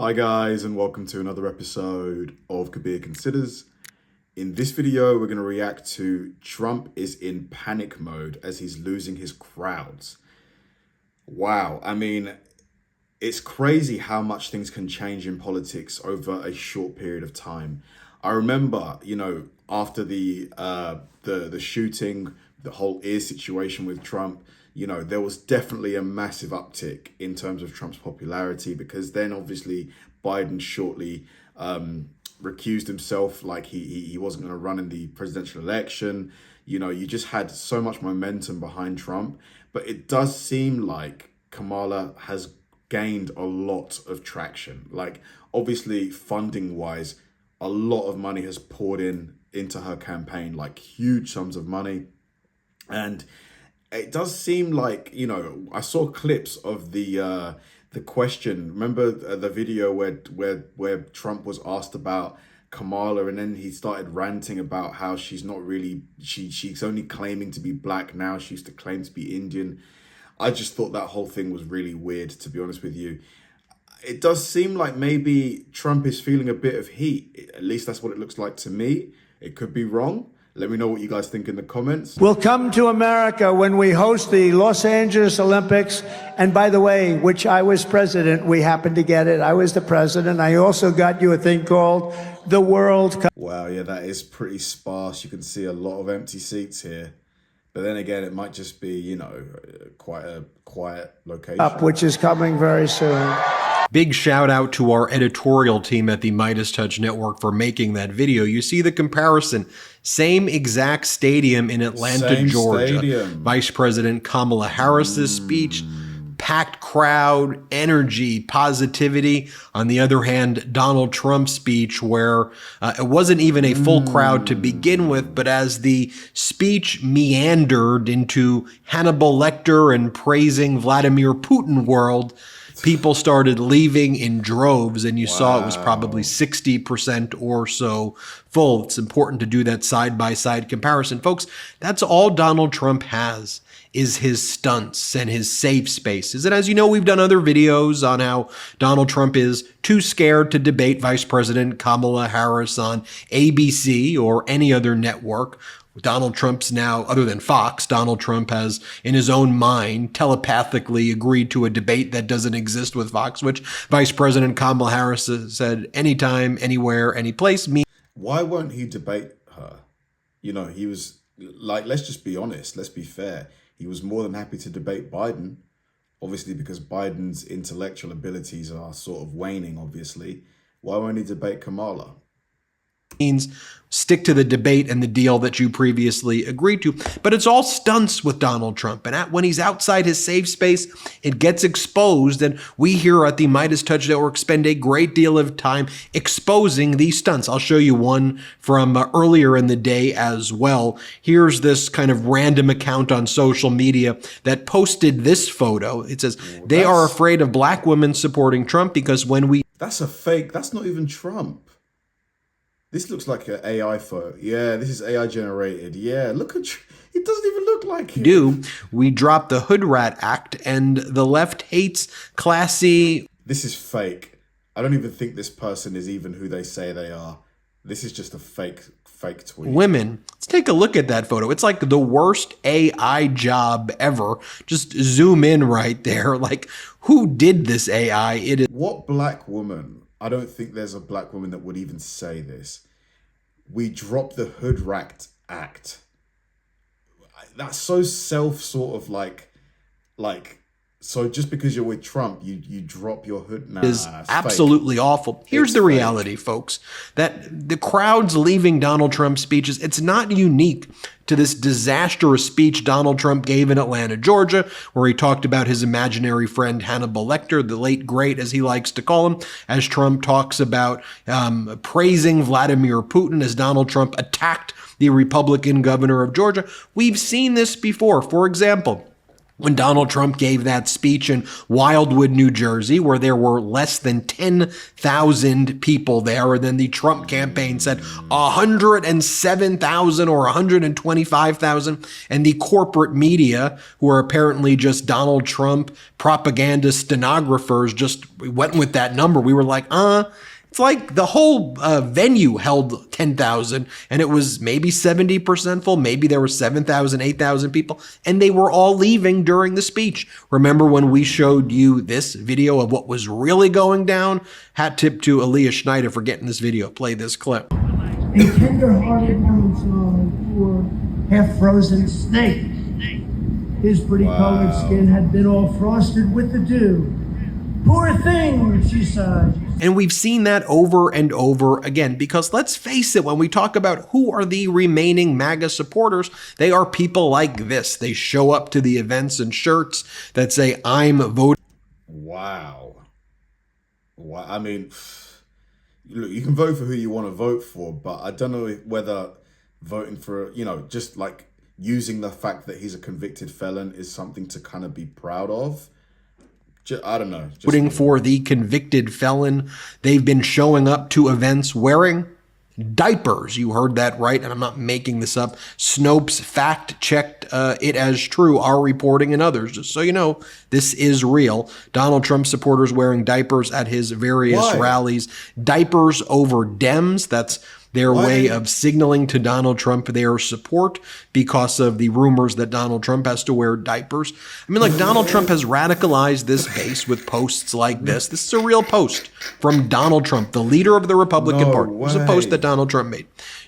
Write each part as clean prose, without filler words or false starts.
Hi guys, and welcome to another episode of Kabir Considers. In this video, we're going to react to Trump is in panic mode as he's losing his crowds. Wow, I mean, it's crazy how much things can change in politics over a short period of time. I remember, after the shooting, the whole ear situation with Trump, there was definitely a massive uptick in terms of Trump's popularity, because then obviously Biden shortly recused himself, like he wasn't going to run in the presidential election. You just had so much momentum behind Trump, but it does seem like Kamala has gained a lot of traction. Like, obviously funding wise, a lot of money has poured into her campaign, like huge sums of money. And it does seem like, I saw clips of the question. Remember the video where Trump was asked about Kamala, and then he started ranting about how she's not really, she's only claiming to be black now. She used to claim to be Indian. I just thought that whole thing was really weird, to be honest with you. It does seem like maybe Trump is feeling a bit of heat. At least that's what it looks like to me. It could be wrong. Let me know what you guys think in the comments. We'll come to America when we host the Los Angeles Olympics. And by the way, which I was president, we happened to get it. I was the president. I also got you a thing called the World Cup. Wow, yeah, that is pretty sparse. You can see a lot of empty seats here. But then again, it might just be, quite a quiet location. Which is coming very soon. Big shout out to our editorial team at the Midas Touch Network for making that video. You see the comparison. Same exact stadium in Atlanta, Georgia. Stadium. Vice President Kamala Harris's speech, packed crowd, energy, positivity. On the other hand, Donald Trump's speech, where it wasn't even a full crowd to begin with, but as the speech meandered into Hannibal Lecter and praising Vladimir Putin world, people started leaving in droves, and you saw it was probably 60% or so full. It's important to do that side-by-side comparison. Folks, that's all Donald Trump has, is his stunts and his safe spaces. And as you know, we've done other videos on how Donald Trump is too scared to debate Vice President Kamala Harris on ABC or any other network. Donald Trump's now, other than Fox, Donald Trump has, in his own mind, telepathically agreed to a debate that doesn't exist with Fox, which Vice President Kamala Harris said anytime, anywhere, any place. Why won't he debate her? He was like, let's just be honest, let's be fair. He was more than happy to debate Biden, obviously because Biden's intellectual abilities are sort of waning, obviously. Why won't he debate Kamala? Means stick to the debate and the deal that you previously agreed to. But it's all stunts with Donald Trump. And when he's outside his safe space, it gets exposed. And we here at the Midas Touch Network spend a great deal of time exposing these stunts. I'll show you one from earlier in the day as well. Here's this kind of random account on social media that posted this photo. It says, they are afraid of black women supporting Trump because when we... That's a fake. That's not even Trump. This looks like an AI photo. Yeah, this is AI generated. Yeah, look at, it doesn't even look like him. We drop the Hood Rat Act, and the left hates classy. This is fake. I don't even think this person is even who they say they are. This is just a fake tweet. Women. Let's take a look at that photo. It's like the worst AI job ever. Just zoom in right there. Like, who did this AI? It is. What black woman? I don't think there's a black woman that would even say this. We dropped the Hood Rat Act. That's so sort of like, so just because you're with Trump, you drop your hood. Nah, is absolutely fake. Awful. Here's the reality, folks, that the crowds leaving Donald Trump's speeches, it's not unique to this disastrous speech Donald Trump gave in Atlanta, Georgia, where he talked about his imaginary friend Hannibal Lecter, the late great, as he likes to call him, as Trump talks about praising Vladimir Putin, as Donald Trump attacked the Republican governor of Georgia. We've seen this before. For example, when Donald Trump gave that speech in Wildwood, New Jersey, where there were less than 10,000 people there. And then the Trump campaign said 107,000 or 125,000. And the corporate media, who are apparently just Donald Trump propaganda stenographers, just went with that number. We were like, it's like the whole venue held 10,000 and it was maybe 70% full. Maybe there were 7,000, 8,000 people, and they were all leaving during the speech. Remember when we showed you this video of what was really going down? Hat tip to Aaliyah Schneider for getting this video. Play this clip. A tender-hearted woman's poor, half-frozen snake. His pretty colored skin had been all frosted with the dew. Poor thing, she sighed. And we've seen that over and over again, because let's face it, when we talk about who are the remaining MAGA supporters, they are people like this. They show up to the events in shirts that say, I'm voting. Wow. I mean, look, you can vote for who you want to vote for, but I don't know whether voting for, just like using the fact that he's a convicted felon is something to kind of be proud of. I don't know. Voting for the convicted felon. They've been showing up to events wearing diapers. You heard that right, and I'm not making this up. Snopes fact-checked it as true, our reporting and others. Just so you know, this is real. Donald Trump supporters wearing diapers at his various rallies. Diapers over Dems. That's their way of signaling to Donald Trump their support because of the rumors that Donald Trump has to wear diapers. I mean, like, Donald Trump has radicalized this base with posts like this. This is a real post from Donald Trump, the leader of the Republican Party. It was a post that Donald Trump made.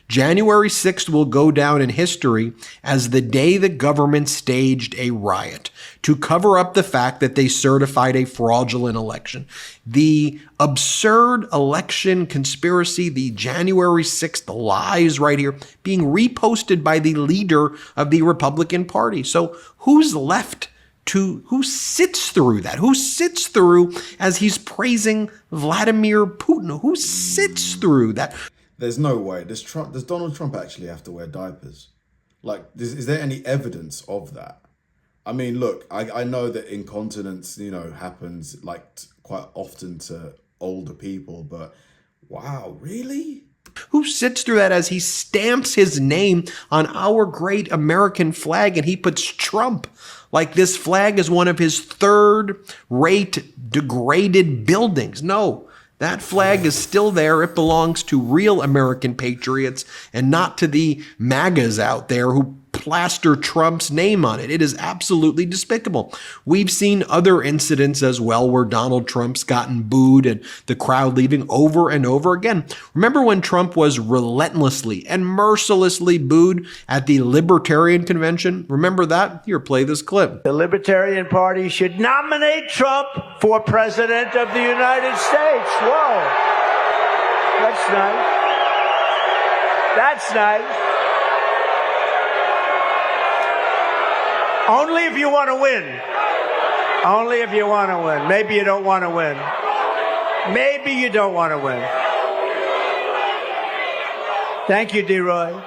January 6th will go down in history as the day the government staged a riot to cover up the fact that they certified a fraudulent election. The absurd election conspiracy, the January 6th lies right here, being reposted by the leader of the Republican Party. So who's left who sits through that? Who sits through as he's praising Vladimir Putin? Who sits through that? There's no way. Does Donald Trump actually have to wear diapers? Like, is there any evidence of that? I mean, look, I know that incontinence, happens like quite often to older people, but wow, really? Who sits through that as he stamps his name on our great American flag and he puts Trump like this flag is one of his third-rate degraded buildings? No. That flag is still there. It belongs to real American patriots and not to the MAGAs out there who plaster Trump's name on it. It is absolutely despicable. We've seen other incidents as well where Donald Trump's gotten booed and the crowd leaving over and over again. Remember when Trump was relentlessly and mercilessly booed at the Libertarian Convention? Remember that? Here, play this clip. The Libertarian Party should nominate Trump for President of the United States. Whoa. That's nice. That's nice. Only if you want to win. Only if you want to win. Maybe you don't want to win. Maybe you don't want to win. Thank you, D-Roy.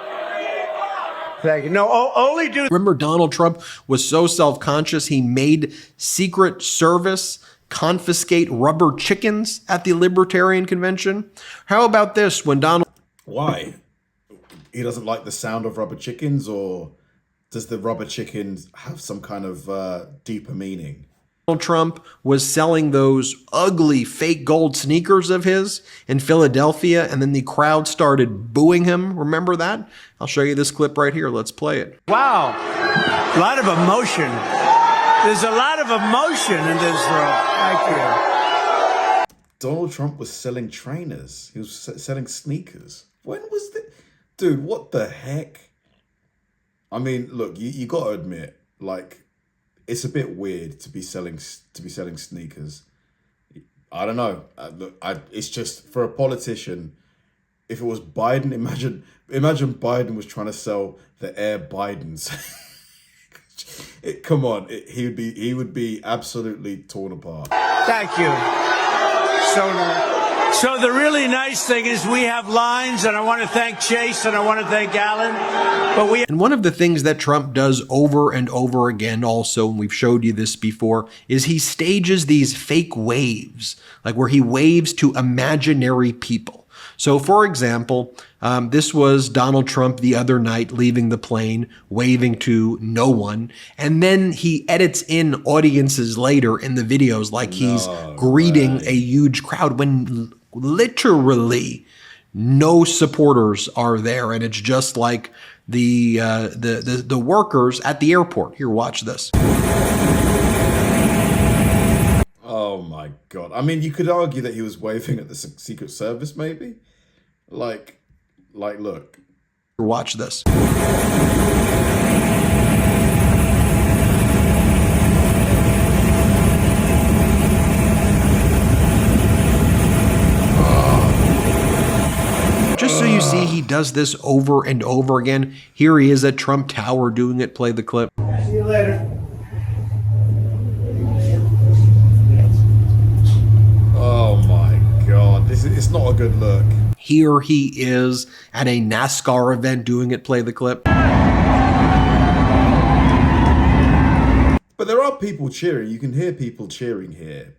Thank you. No, only do. Remember, Donald Trump was so self-conscious, he made Secret Service confiscate rubber chickens at the Libertarian Convention. How about this? When Donald... Why? He doesn't like the sound of rubber chickens, or does the rubber chickens have some kind of deeper meaning? Donald Trump was selling those ugly fake gold sneakers of his in Philadelphia, and then the crowd started booing him. Remember that? I'll show you this clip right here. Let's play it. Wow. A lot of emotion. There's a lot of emotion in this room. Thank you. Donald Trump was selling trainers. He was selling sneakers. When was that? Dude, what the heck? I mean, look, you got to admit, like, it's a bit weird to be selling sneakers. I don't know. Look, it's just, for a politician, if it was Biden, imagine Biden was trying to sell the Air Bidens. Come on, he would be absolutely torn apart. Thank you. So nice. So the really nice thing is we have lines, and I want to thank Chase and I want to thank Alan. But And one of the things that Trump does over and over again also, and we've showed you this before, is he stages these fake waves, like where he waves to imaginary people. So, for example, this was Donald Trump the other night leaving the plane, waving to no one. And then he edits in audiences later in the videos like he's greeting a huge crowd when literally no supporters are there. And it's just like the workers at the airport. Here, watch this. Oh my God. I mean, you could argue that he was waving at the Secret Service, maybe. Like, look. Watch this. Just so you see, he does this over and over again. Here he is at Trump Tower doing it. Play the clip. see you later. Oh my God. It's not a good look. Here he is at a NASCAR event doing it. Play the clip. But there are people cheering. You can hear people cheering here.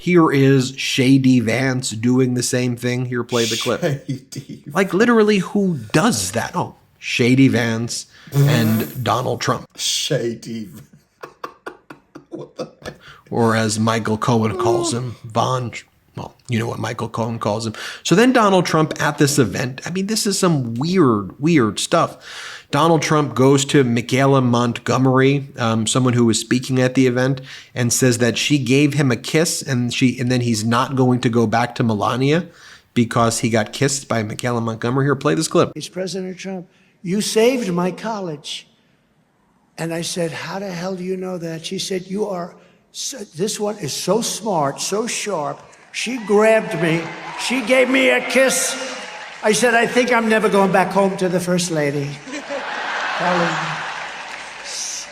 Here is Shady Vance doing the same thing. Here, play the clip. Shady. Like, literally, who does that? Oh, Shady Vance and Donald Trump. Shady. What the heck? Or as Michael Cohen calls him, Von. Well, you know what Michael Cohen calls him. So then Donald Trump at this event, I mean, this is some weird stuff. Donald Trump goes to Michaela Montgomery, someone who was speaking at the event, and says that she gave him a kiss, and then he's not going to go back to Melania because he got kissed by Michaela Montgomery. Here, play this clip. It's President Trump. You saved my college. And I said, how the hell do you know that? She said, you are, this one is so smart, so sharp. She grabbed me. She gave me a kiss. I said, I think I'm never going back home to the First Lady.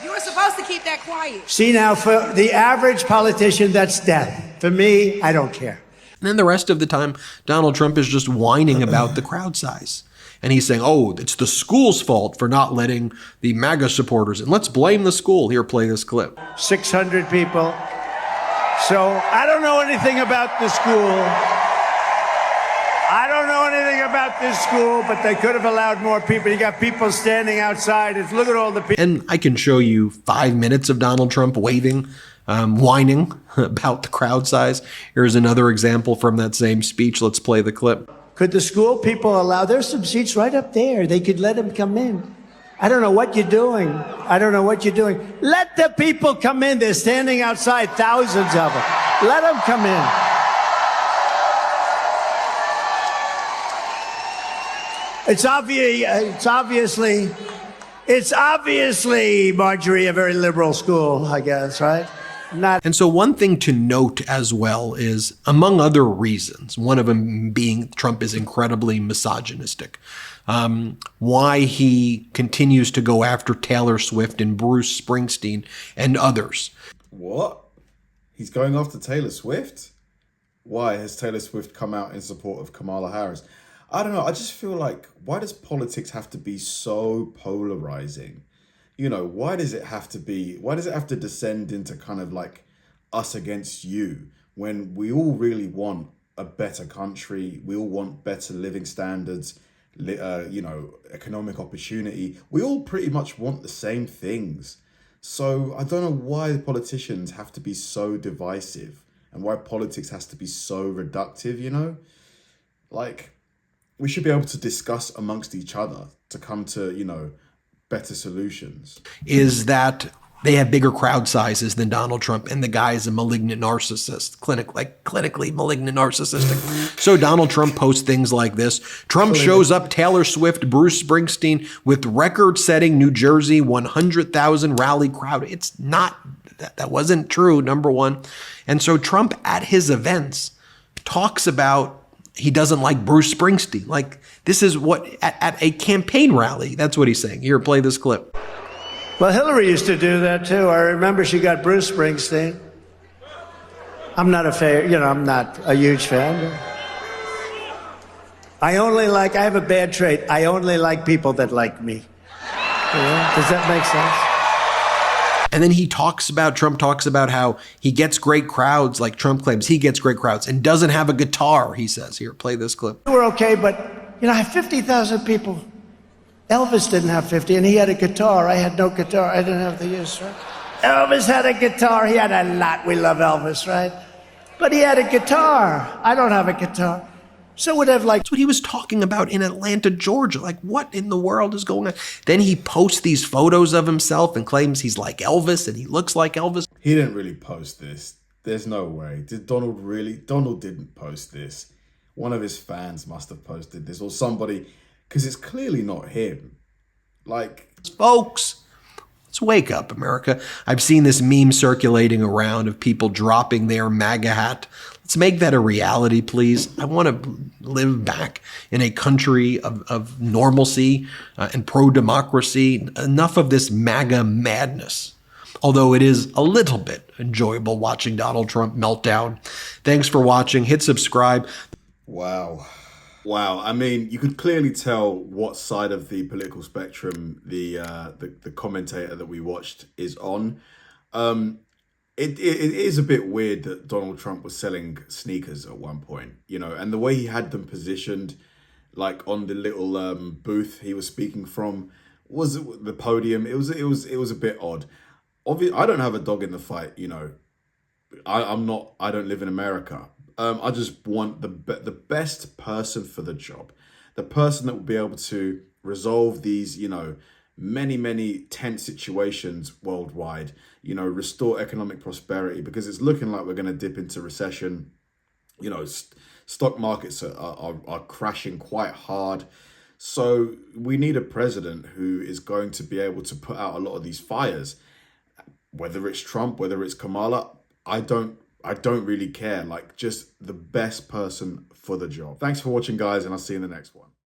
You were supposed to keep that quiet. See, now, for the average politician, that's death. For me, I don't care. And then the rest of the time, Donald Trump is just whining about the crowd size. And he's saying, oh, it's the school's fault for not letting the MAGA supporters in. Let's blame the school. Here, play this clip. 600 people. So I don't know anything about the school. I don't know anything about this school, but they could have allowed more people. You got people standing outside. Look at all the people. And I can show you 5 minutes of Donald Trump waving, whining about the crowd size. Here's another example from that same speech. Let's play the clip. Could the school people allow, there's some seats right up there. They could let them come in. I don't know what you're doing. I don't know what you're doing. Let the people come in. They're standing outside, thousands of them. Let them come in. It's obviously, Marjorie, a very liberal school, I guess, right? And so one thing to note as well is, among other reasons, one of them being Trump is incredibly misogynistic, why he continues to go after Taylor Swift and Bruce Springsteen and others. What? He's going after Taylor Swift? Why has Taylor Swift come out in support of Kamala Harris? I don't know. I just feel like, why does politics have to be so polarizing? You know, why does it have to descend into kind of like us against you when we all really want a better country? We all want better living standards, economic opportunity. We all pretty much want the same things. So I don't know why politicians have to be so divisive and why politics has to be so reductive, you know? Like, we should be able to discuss amongst each other to come to, better solutions. Is that they have bigger crowd sizes than Donald Trump, and the guy is a malignant narcissist, clinically malignant narcissistic. So Donald Trump posts things like this. Trump shows up Taylor Swift, Bruce Springsteen with record-setting New Jersey 100,000 rally crowd. It's not, that wasn't true, number one. And so Trump at his events talks about he doesn't like Bruce Springsteen. Like, this is what, at a campaign rally, that's what he's saying. Here, play this clip. Well, Hillary used to do that, too. I remember she got Bruce Springsteen. I'm not a fan, I'm not a huge fan. I have a bad trait. I only like people that like me. Does that make sense? And then Trump talks about how he gets great crowds, like Trump claims he gets great crowds, and doesn't have a guitar, he says. Here, play this clip. We're okay, but, I have 50,000 people. Elvis didn't have 50, and he had a guitar. I had no guitar. I didn't have the use, right? Elvis had a guitar. He had a lot. We love Elvis, right? But he had a guitar. I don't have a guitar. So would have That's what he was talking about in Atlanta, Georgia. Like, what in the world is going on? Then he posts these photos of himself and claims he's like Elvis and he looks like Elvis. He didn't really post this. There's no way. Did Donald really? Donald didn't post this. One of his fans must have posted this, or somebody, because it's clearly not him. Like, folks, let's wake up, America. I've seen this meme circulating around of people dropping their MAGA hat. Let's make that a reality, please. I want to live back in a country of normalcy and pro-democracy. Enough of this MAGA madness. Although it is a little bit enjoyable watching Donald Trump melt down. Thanks for watching. Hit subscribe. Wow. I mean, you could clearly tell what side of the political spectrum the commentator that we watched is on. It is a bit weird that Donald Trump was selling sneakers at one point, and the way he had them positioned, like on the little booth he was speaking from, was the podium. It was a bit odd. Obviously, I don't have a dog in the fight. I don't live in America. I just want the best person for the job, the person that will be able to resolve these, many tense situations worldwide, restore economic prosperity, because it's looking like we're going to dip into recession. Stock markets are crashing quite hard. So we need a president who is going to be able to put out a lot of these fires, whether it's Trump, whether it's Kamala. I don't really care. Like, just the best person for the job. Thanks for watching, guys, and I'll see you in the next one.